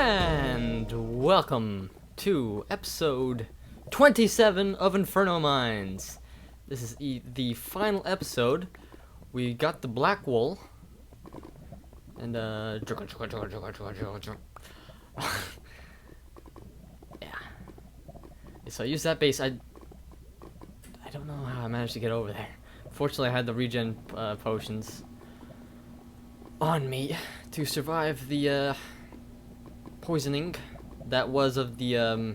And welcome to episode 27 of Inferno Mines. This is the final episode. We got the black wool. And yeah. So I used that base. I don't know how I managed to get over there. Fortunately, I had the regen potions on me to survive the poisoning that was of the I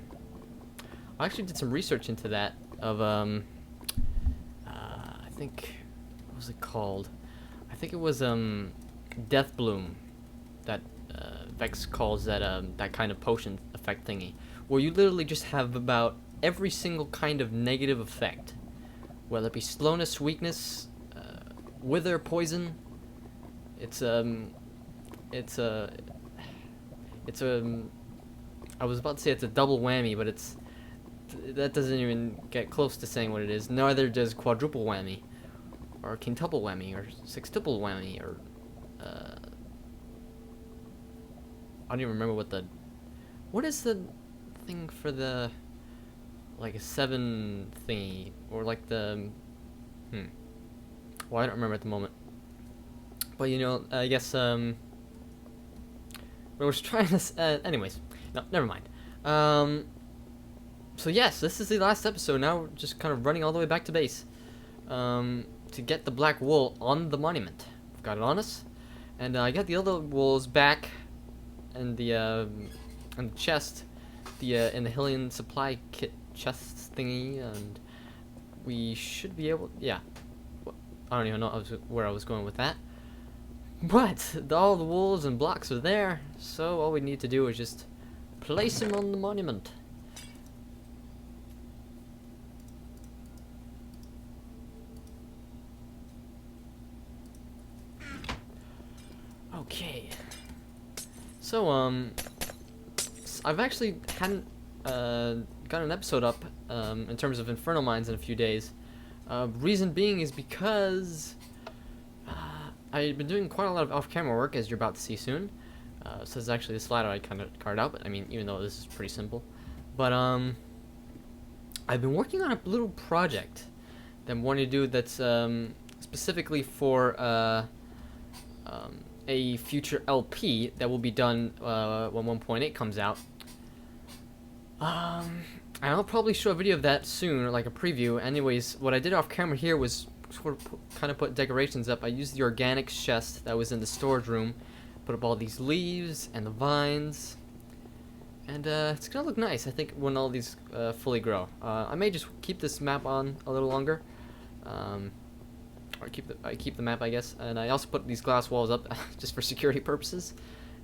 actually did some research into that of I think, what was it called? I think it was Death Bloom that Vechs calls that that kind of potion effect thingy, where you literally just have about every single kind of negative effect, whether it be slowness, weakness, wither, poison. It's I was about to say it's a double whammy, but that doesn't even get close to saying what it is. Neither does quadruple whammy, or quintuple whammy, or sextuple whammy, or I don't even remember what is the thing for the, like, a 7 thingy, or like the well, I don't remember at the moment. But you know, I guess I was trying to anyways, no, never mind. So yes, this is the last episode. Now we're just kind of running all the way back to base to get the black wool on the monument. We've got it on us, and I got the other wools back, and the chest, in the Hillian supply kit chest thingy, and we should be able. Yeah, I don't even know where I was going with that. But all the wools and blocks are there, so all we need to do is just place them on the monument. Okay. So I've actually hadn't got an episode up in terms of Inferno Mines in a few days. Reason being is because I've been doing quite a lot of off-camera work, as you're about to see soon. So this is actually the slider I kind of carved out, but I mean, even though this is pretty simple. But I've been working on a little project that I'm wanting to do that's specifically for a future LP that will be done when 1.8 comes out. And I'll probably show a video of that soon, or like a preview. Anyways, what I did off camera here was sort of kind of put decorations up. I used the organics chest that was in the storage room, put up all these leaves and the vines, and it's gonna look nice, I think, when all these fully grow. I may just keep this map on a little longer, or keep the map, I guess. And I also put these glass walls up just for security purposes.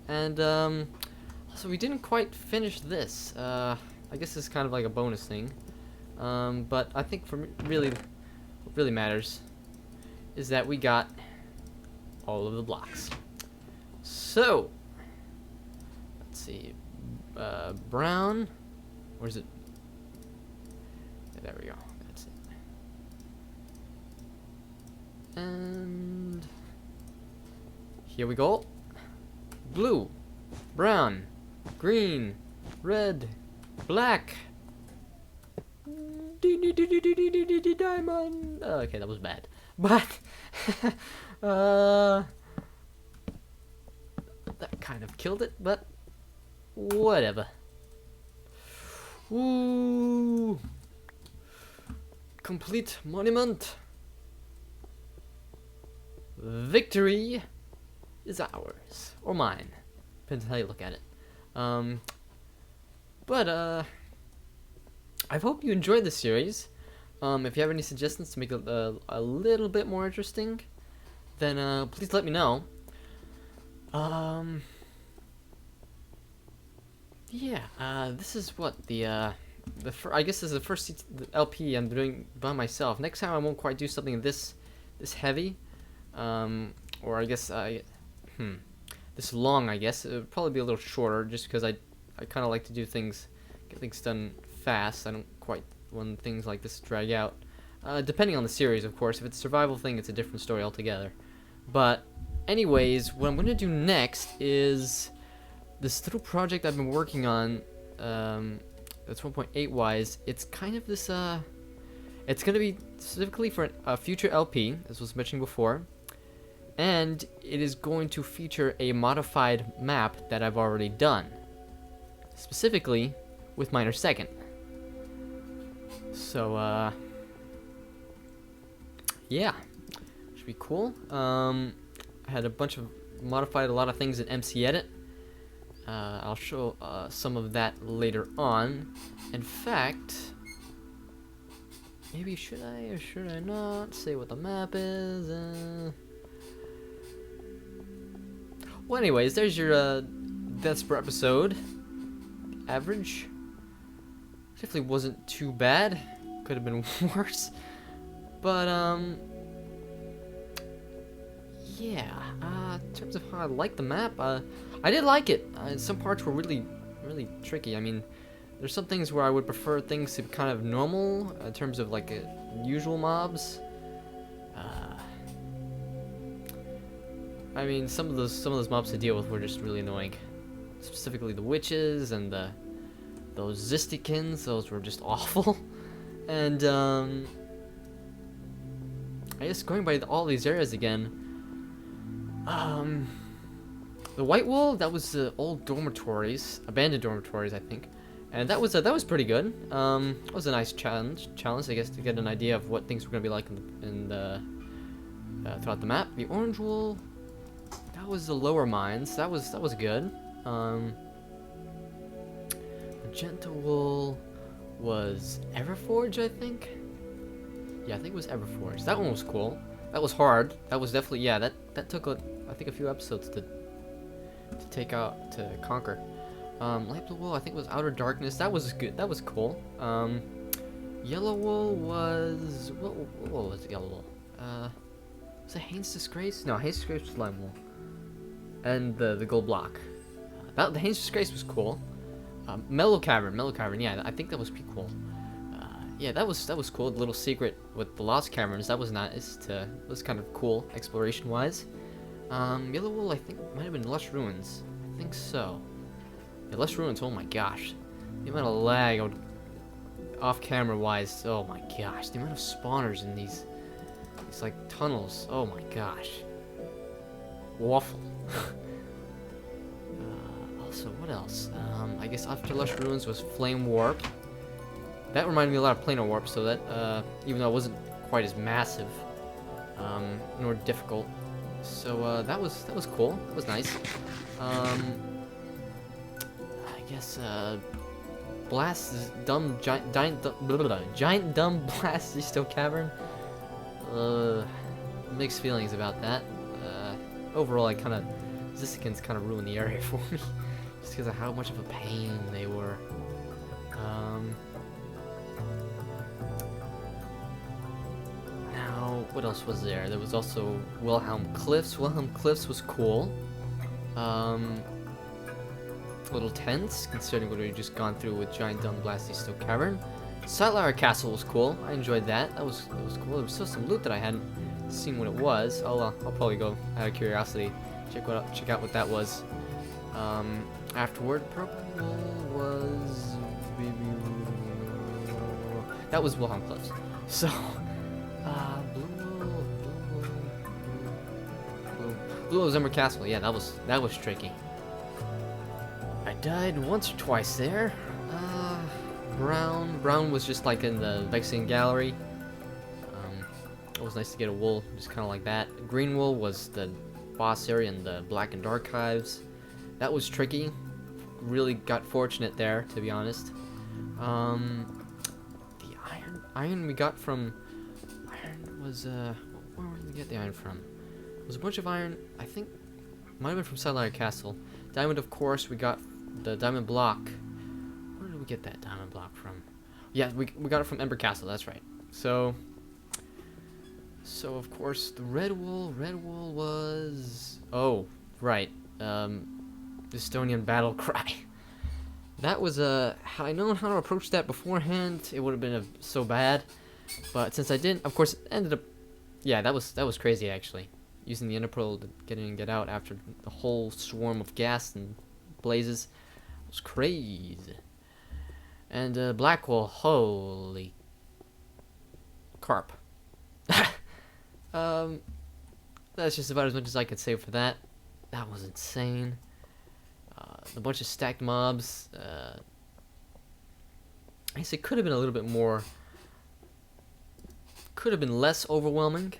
And so we didn't quite finish this. I guess this is kind of like a bonus thing, but I think for me, what really matters is that we got all of the blocks. So let's see, brown, where's it? There we go, that's it. And here we go. Blue, brown, green, red, black, diamond. Okay, that was bad, but that kind of killed it, but whatever. Ooh, complete monument. Victory is ours, or mine, depends on how you look at it. But I hope you enjoyed this series. If you have any suggestions to make it a little bit more interesting, then please let me know. Yeah, this is what I guess this is the first LP I'm doing by myself. Next time I won't quite do something this heavy, or I guess this long. I guess it would probably be a little shorter, just because I kind of like to get things done fast. I don't quite when things like this drag out. Depending on the series, of course. If it's a survival thing, it's a different story altogether. But anyways, what I'm going to do next is this little project I've been working on, that's 1.8 wise. It's kind of this it's gonna be specifically for a future LP, as was mentioned before, and it is going to feature a modified map that I've already done, specifically with Miner Second. So yeah, should be cool. I had a bunch of modified a lot of things in MC Edit. I'll show some of that later on. In fact, maybe should I or should I not say what the map is? Well, anyways, there's your deaths per episode average. Definitely wasn't too bad. Could have been worse, but yeah. In terms of how I like the map, I did like it. Some parts were really tricky. I mean, there's some things where I would prefer things to be kind of normal in terms of like usual mobs. I mean, some of those mobs to deal with were just really annoying. Specifically the witches and those Zistikins. Those were just awful. And I guess going by all these areas again. The White Wool, that was the old dormitories, abandoned dormitories, I think, and that was pretty good. It was a nice challenge, I guess, to get an idea of what things were gonna be like throughout the map. The Orange Wool, that was the lower mines. That was good. Magenta Wool was Everforge, I think. Yeah, I think it was Everforge. That one was cool. That was hard. That was definitely, yeah. That took I think a few episodes to take out, to conquer. Light Blue Wool, I think, was Outer Darkness. That was good. That was cool. Yellow Wool was what was Yellow Wool? Was it Hain's Disgrace? No, Hain's Disgrace was Lime Wool. And the gold block. The Hain's Disgrace was cool. Mellow Cavern, yeah, I think that was pretty cool. Yeah, that was cool. The little secret with the Lost Caverns, that was nice. Was kind of cool exploration wise. Yellow Wool, I think might have been Lush Ruins. I think so. Yeah, Lush Ruins. Oh my gosh, the amount of lag off camera wise. Oh my gosh, the amount of spawners in these like tunnels. Oh my gosh, waffle. Also, what else? I guess after Lush Ruins was Flame Warp. That reminded me a lot of Planar Warp, so that, even though it wasn't quite as massive, nor difficult, so, that was cool. That was nice. I guess, Giant Dumb Blast Still Cavern. Mixed feelings about that. Overall, Zistikins kind of ruined the area for me, just because of how much of a pain they were. What else was there? There was also Wilhelm Cliffs. Wilhelm Cliffs was cool. A little tense, considering what we've just gone through with Giant Dumb Blasty Still Cavern. Sightlara Castle was cool. I enjoyed that. That was cool. There was still some loot that I hadn't seen what it was. I'll probably go out of curiosity, check out what that was. Afterward, purple was that was Wilhelm Cliffs. So. Blue Ember Castle, yeah, that was tricky. I died once or twice there. Brown was just like in the Vexian Gallery. It was nice to get a wool, just kind of like that. Green Wool was the boss area in the Black and Dark Hives. That was tricky. Really got fortunate there, to be honest. The iron we got from was where did we get the iron from? It was a bunch of iron, I think, might have been from Sightlara Castle. Diamond, of course, we got the diamond block. Where did we get that diamond block from? Yeah, we got it from Ember Castle, that's right. So of course, the red wool was... Oh, right. Estonian Battle Cry. That was, had I known how to approach that beforehand, it would have been so bad. But since I didn't, of course, it ended up... Yeah, that was crazy, actually. Using the Ender Pearl to get in and get out after the whole swarm of gas and blazes. It was crazy. And Blackwall, holy carp. That's just about as much as I could say for that. That was insane. A bunch of stacked mobs. I guess it could have been a little bit more. Could have been less overwhelming.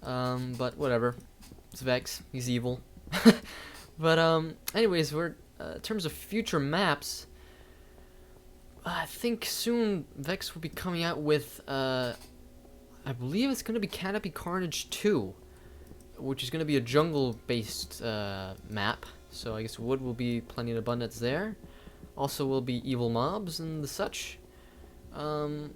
But whatever. It's Vechs. He's evil. But anyways, we're in terms of future maps. I think soon Vechs will be coming out with. I believe it's gonna be Canopy Carnage 2, which is gonna be a jungle-based map. So I guess wood will be plenty in abundance there. Also will be evil mobs and the such. Now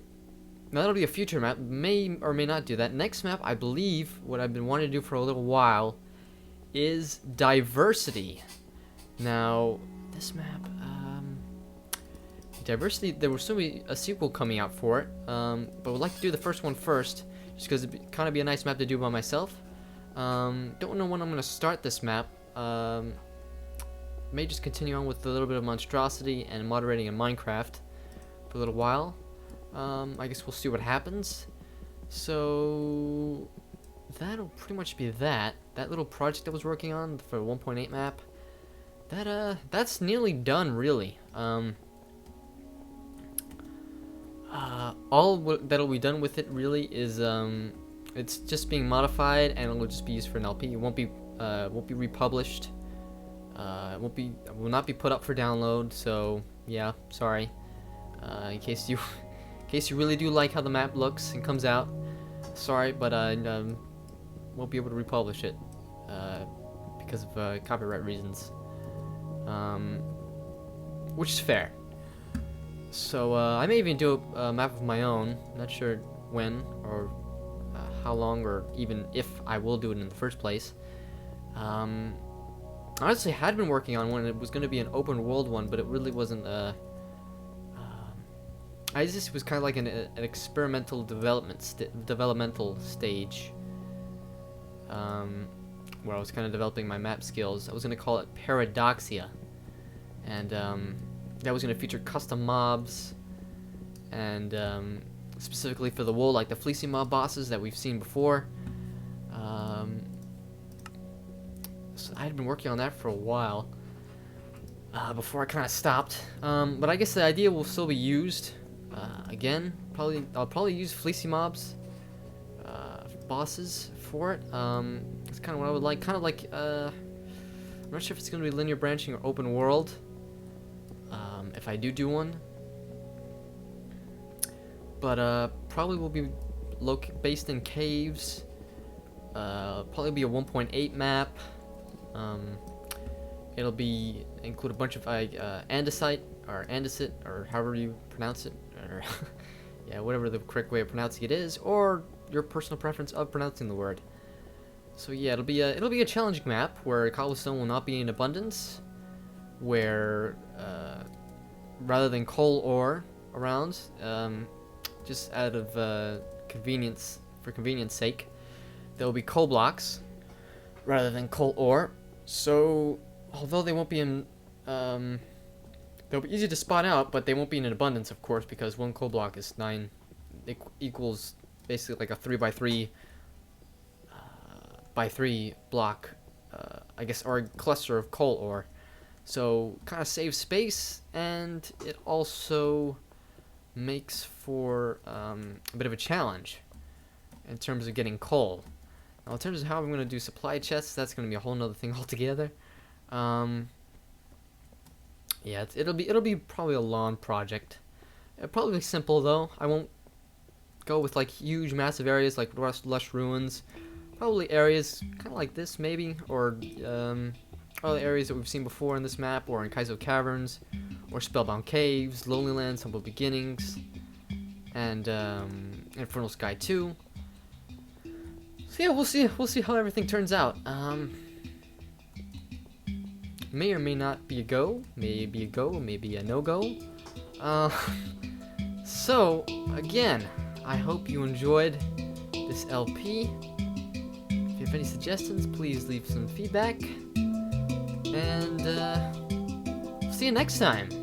that'll be a future map. May or may not do that. Next map, I believe, what I've been wanting to do for a little while, is Diversity. Now, this map, Diversity, there will still be a sequel coming out for it, but we'd like to do the first one first, just because it'd kind of be a nice map to do by myself. Don't know when I'm going to start this map. May just continue on with a little bit of monstrosity and moderating in Minecraft for a little while. I guess we'll see what happens. So that'll pretty much be that. That little project I was working on for 1.8 map, that's nearly done, really. All that'll be done with it really is it's just being modified, and it'll just be used for an LP. It won't be republished. It will not be put up for download. So yeah, sorry. In case you really do like how the map looks and comes out, sorry, but I won't be able to republish it because of copyright reasons, which is fair. So I may even do a map of my own. Not sure when or how long, or even if I will do it in the first place. Honestly, I had been working on one. It was going to be an open world one, but it really wasn't. I just was kind of like an experimental developmental stage, where I was kind of developing my map skills. I was going to call it Paradoxia, and that was going to feature custom mobs, and specifically for the wool, like the fleecy mob bosses that we've seen before. So I had been working on that for a while before I kind of stopped. But I guess the idea will still be used. Again, I'll probably use fleecy mobs bosses for it. It's kind of what I would like. Kind of like I'm not sure if it's going to be linear branching or open world. If I do one, but probably will be based in caves. Probably be a 1.8 map. It'll include a bunch of andesite or andesite, or however you pronounce it, or yeah, whatever the correct way of pronouncing it is, or your personal preference of pronouncing the word. So yeah, it'll be a challenging map where cobblestone will not be in abundance, where rather than coal ore around, just out of convenience, for convenience sake, there will be coal blocks rather than coal ore. So although they won't be in, they'll be easy to spot out, but they won't be in abundance, of course, because one coal block is 9, equals basically like a 3x3 by 3 block, I guess, or a cluster of coal ore. So kind of saves space, and it also makes for a bit of a challenge in terms of getting coal. Now, in terms of how I'm going to do supply chests, that's going to be a whole nother thing altogether. Yeah, it'll be probably a long project. It'll probably be simple though. I won't go with like huge, massive areas like lush ruins. Probably areas kind of like this, maybe, or other areas that we've seen before in this map, or in Kaizo Caverns, or Spellbound Caves, Lonely Lands, Humble Beginnings, and Infernal Sky 2. So yeah, we'll see how everything turns out. May or may not be a go, maybe a go, maybe a no-go. So, again, I hope you enjoyed this LP. If you have any suggestions, please leave some feedback. And, see you next time.